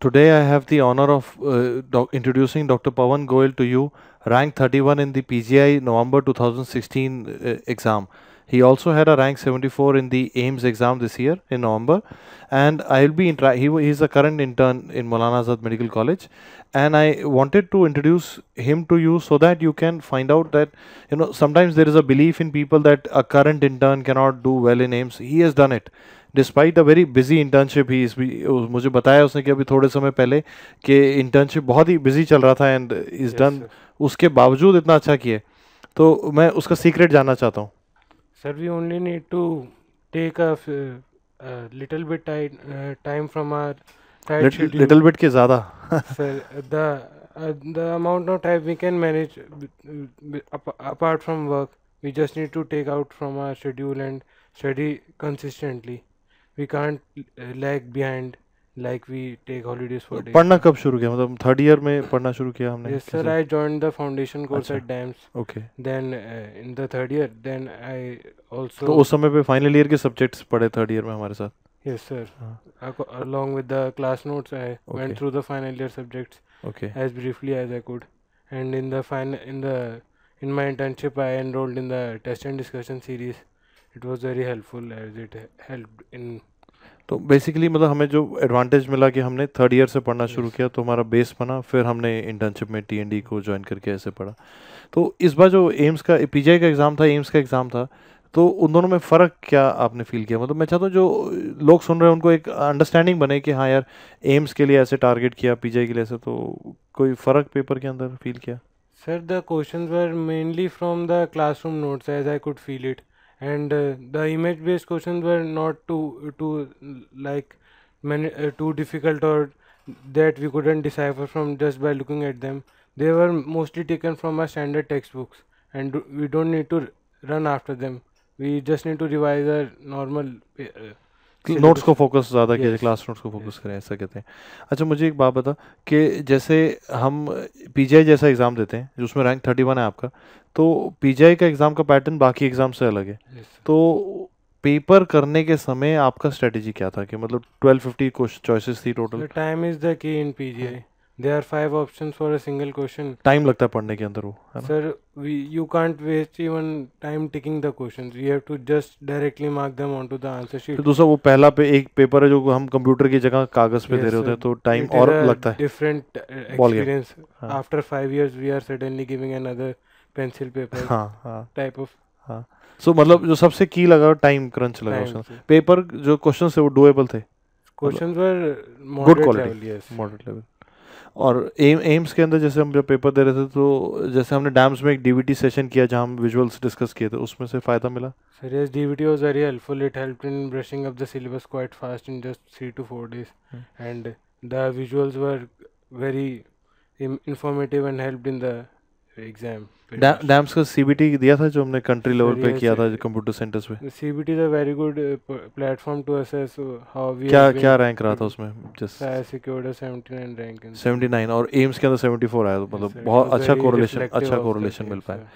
Today I have the honor of introducing Dr. Pawan Goyal to you, ranked 31 in the PGI November 2016 exam. He also had a rank 74 in the AIMS exam this year in November, and I'll be he is a current intern in Maulana Azad Medical College, and I wanted to introduce him to you so that you can find out that sometimes there is a belief in people that a current intern cannot do well in AIMS. He has done it despite a very busy internship ही मुझे बताया उसने कि अभी थोड़े समय पहले कि इंटर्नशिप बहुत ही बिजी चल रहा था एंड इज डन, उसके बावजूद इतना अच्छा किए. तो मैं उसका सीक्रेट जानना चाहता हूँ. Sir we only need to take a little bit time from our tight schedule. Little bit के ज़्यादा. Sir the amount of time we can manage apart from work, we just need to take out from our schedule and study consistently. We can't lag behind like we take holidays for days. पढ़ना कब शुरू किया, मतलब third year में पढ़ना शुरू किया हमने? Yes sir, I joined the foundation course at DAMS. Okay. Then in the third year, then I also. तो उस समय पे फाइनल ईयर के सब्जेक्ट्स पढ़े थर्ड ईयर में हमारे साथ? Yes sir. Along with the class notes, I went through the final year subjects as briefly as I could. And in my internship, I enrolled in the test and discussion series. It was very helpful as it helped in. तो basically मतलब हमें जो advantage मिला कि हमने third year से पढ़ना शुरू किया तो हमारा बेस बना, फिर हमने इंटर्नशिप में TND को ज्वाइन करके ऐसे पढ़ा. तो इस बार जो एम्स का PGI का एग्ज़ाम था, एम्स का एग्ज़ाम था, तो उन दोनों में फ़र्क क्या आपने फील किया? मतलब मैं चाहता हूँ जो लोग सुन रहे हैं उनको एक अंडरस्टैंडिंग बने कि हाँ यार, एम्स के लिए ऐसे टारगेट किया, PGI के लिए ऐसे, तो कोई फ़र्क पेपर के अंदर फील किया? Sir, the questions were mainly from the classroom notes as I could feel it, and the image-based questions were not too like too difficult or that we couldn't decipher from just by looking at them. They were mostly taken from our standard textbooks, and we don't need to run after them. We just need to revise our normal notes को focus ज़्यादा किया, class notes को focus करें, ऐसा कहते हैं. अच्छा मुझे एक बात बता कि जैसे हम PGI जैसा एग्ज़ाम देते हैं जिसमें रैंक 31 है आपका, तो PGI का एग्ज़ाम का पैटर्न बाकी एग्ज़ाम से अलग है. तो पेपर करने के समय आपका स्ट्रेटेजी क्या था कि मतलब 1250 क्वेश्चन चॉइसेस थी total? Time is the key in PGI. There are 5 options for a single question. Time लगता है पढ़ने के अंदर वो, है ना? Sir, you can't waste even time ticking the questions. We have to just directly mark them onto the answer sheet. फिर दूसरा वो पहला पे एक पेपर है जो हम कंप्यूटर की जगह कागज पे दे रहे होते हैं, तो टाइम और लगता है. Different experience. After 5 years, we are suddenly giving another pencil paper type of. हाँ. सो मतलब जो सबसे की लगा टाइम क्रंच लगा उसमें. पेपर जो क्वेश्चन थे वो डुएबल थे? Questions were good quality, moderate level. और एम्स के अंदर जैसे हम जब पेपर दे रहे थे तो जैसे हमने डैम्स में एक DVT सेशन किया जहाँ हम विजुअल्स डिस्कस किए थे, उसमें से फ़ायदा मिला? Sir, yes, DVT was very helpful. It helped in brushing up the syllabus quite fast in just 3 to 4 days. And the visuals were very informative and helped in the exam. Dams का CBT दिया था जो हमने country level पे किया था computer centres पे? CBT is a very good platform to assess how we. क्या रैंक रहा था उसमें? Just I secured a 79 rank. 79 और एम्स के अंदर 74 आया, तो मतलब बहुत अच्छा कोरिलेशन मिल पाया.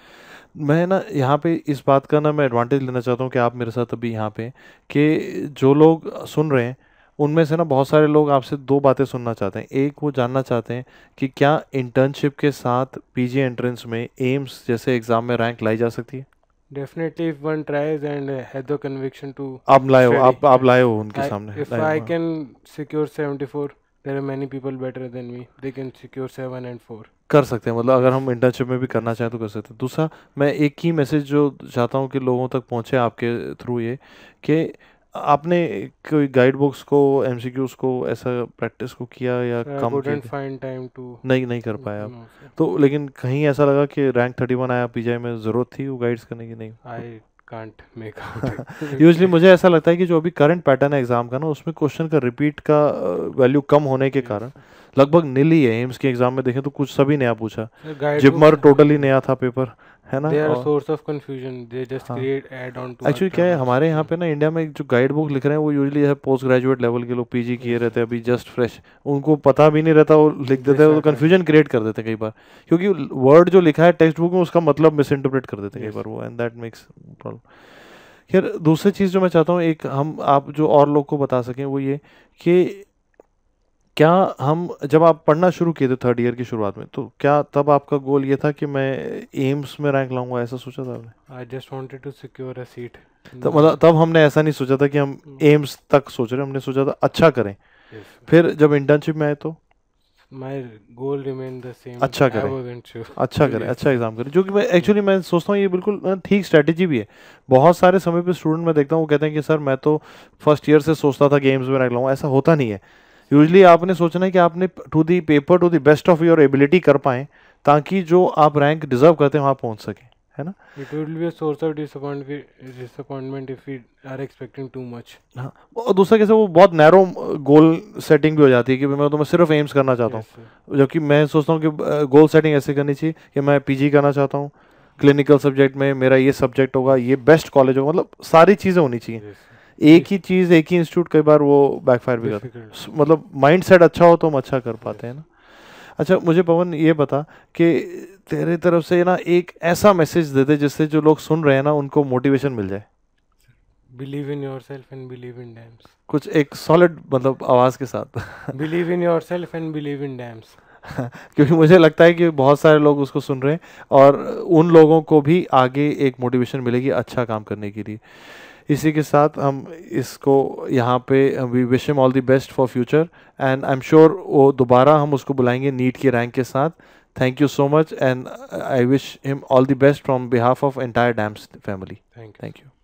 मैं ना यहाँ पे इस बात का ना मैं एडवांटेज लेना चाहता हूँ कि आप मेरे साथ अभी यहाँ पे, कि जो लोग सुन रहे हैं उनमें से ना बहुत सारे लोग आपसे दो बातें सुनना चाहते हैं. एक, वो जानना चाहते हैं कि क्या इंटर्नशिप के साथ PG एंट्रेंस में एम्स जैसे एग्ज़ाम में रैंक लाई जा सकती है? Definitely, if one tries and has the conviction to. आप लाए हो उनके सामने. If I can secure 74, there are many people better than me. They can secure 7 and 4. कर सकते हैं, मतलब अगर हम इंटर्नशिप में भी करना चाहें तो कर सकते हैं. दूसरा, मैं एक ही मैसेज जो चाहता हूँ कि लोगों तक पहुँचे आपके थ्रू, ये कि आपने कोई गाइड बुक्स को, MCQs को ऐसा प्रैक्टिस को किया या कम नहीं कर पाया आप? तो लेकिन कहीं ऐसा लगा कि रैंक 31 आया PGI में, ज़रूरत थी वो गाइड्स करने की? नहीं, I can't make out. Usually मुझे ऐसा लगता है कि जो अभी करंट पैटर्न है एग्ज़ाम का ना, उसमें क्वेश्चन का रिपीट का वैल्यू कम होने के कारण लगभग नील ही है. एम्स के एग्ज़ाम में देखें तो कुछ सभी नया पूछा, जिपमर टोटली नया था पेपर, है ना? They are a source of confusion. They just create add-on to. Actually क्या है, हमारे यहाँ पे ना इंडिया में जो गाइड बुक लिख रहे हैं वो यूजुअली है पोस्ट ग्रेजुएट लेवल के लोग, PG किए रहते हैं अभी जस्ट फ्रेश, उनको पता भी नहीं रहता, वो लिख देते हैं, तो कन्फ्यूजन क्रिएट कर देते हैं कई बार, क्योंकि वर्ड जो लिखा है टेक्स्ट बुक में उसका मतलब मिस इंटरप्रेट कर देते हैं कई बार वो, एंड दैट मेक्स प्रॉब्लम. खैर, दूसरी चीज़ जो मैं चाहता हूँ, एक आप जो और लोग को बता सकें वो ये कि क्या हम जब आप पढ़ना शुरू किए थे थर्ड ईयर की शुरुआत में, तो क्या तब आपका गोल ये था कि मैं एम्स में रैंक लाऊंगा, ऐसा सोचा था आपने? I just wanted to secure a seat in तब the मतलब तब हमने ऐसा नहीं सोचा था कि हम एम्स तक सोच रहे हैं, हमने सोचा था अच्छा करें। yes. फिर जब इंटर्नशिप में आए तो My goal remained the same. अच्छा I करें, wasn't sure. अच्छा करें, अच्छा एग्जाम करें, जो कि मैं एक्चुअली मैं सोचता हूँ ये बिल्कुल ठीक स्ट्रैटेजी भी है। बहुत सारे समय पे स्टूडेंट मैं देखता हूँ वो कहते हैं कि सर मैं तो फर्स्ट ईयर से सोचता था गेम्स में रैंक लाऊंगा, ऐसा होता नहीं है। यूजली आपने सोचना है कि आपने to the paper to the best of your ability कर पाएं, ताकि जो आप रैंक डिजर्व करते हैं वहाँ पहुँच सकें, है ना? It will be a source of disappointment if we are expecting too much. हाँ, और दूसरा कैसे वो बहुत नैरो गोल सेटिंग भी हो जाती है कि मैं तो मैं सिर्फ एम्स करना चाहता हूँ, Yes, sir. जबकि मैं सोचता हूँ कि गोल सेटिंग ऐसे करनी चाहिए कि मैं पीजी करना चाहता हूँ, क्लिनिकल सब्जेक्ट में मेरा ये सब्जेक्ट होगा, ये बेस्ट कॉलेज होगा, मतलब सारी चीज़ें होनी चाहिए। Yes, sir. एक ही चीज़ एक ही इंस्टीट्यूट कई बार वो बैकफायर भी करता है। Difficult. मतलब माइंड सेट अच्छा हो तो हम अच्छा कर पाते हैं ना। अच्छा मुझे पवन ये बता कि तेरे तरफ से ना एक ऐसा मैसेज दे दे जिससे जो लोग सुन रहे हैं ना उनको मोटिवेशन मिल जाए, Believe in yourself and believe in dams. कुछ एक सॉलिड मतलब आवाज़ के साथ। Believe in yourself and believe in dams. क्योंकि मुझे लगता है कि बहुत सारे लोग उसको सुन रहे हैं और उन लोगों को भी आगे एक मोटिवेशन मिलेगी अच्छा काम करने के लिए। इसी के साथ हम इसको यहाँ पे we wish him all the best for future, and I am sure वो दोबारा हम उसको बुलाएंगे नीट की रैंक के साथ। Thank you so much and I wish him all the best from behalf of entire dams family. Thank you. Thank you.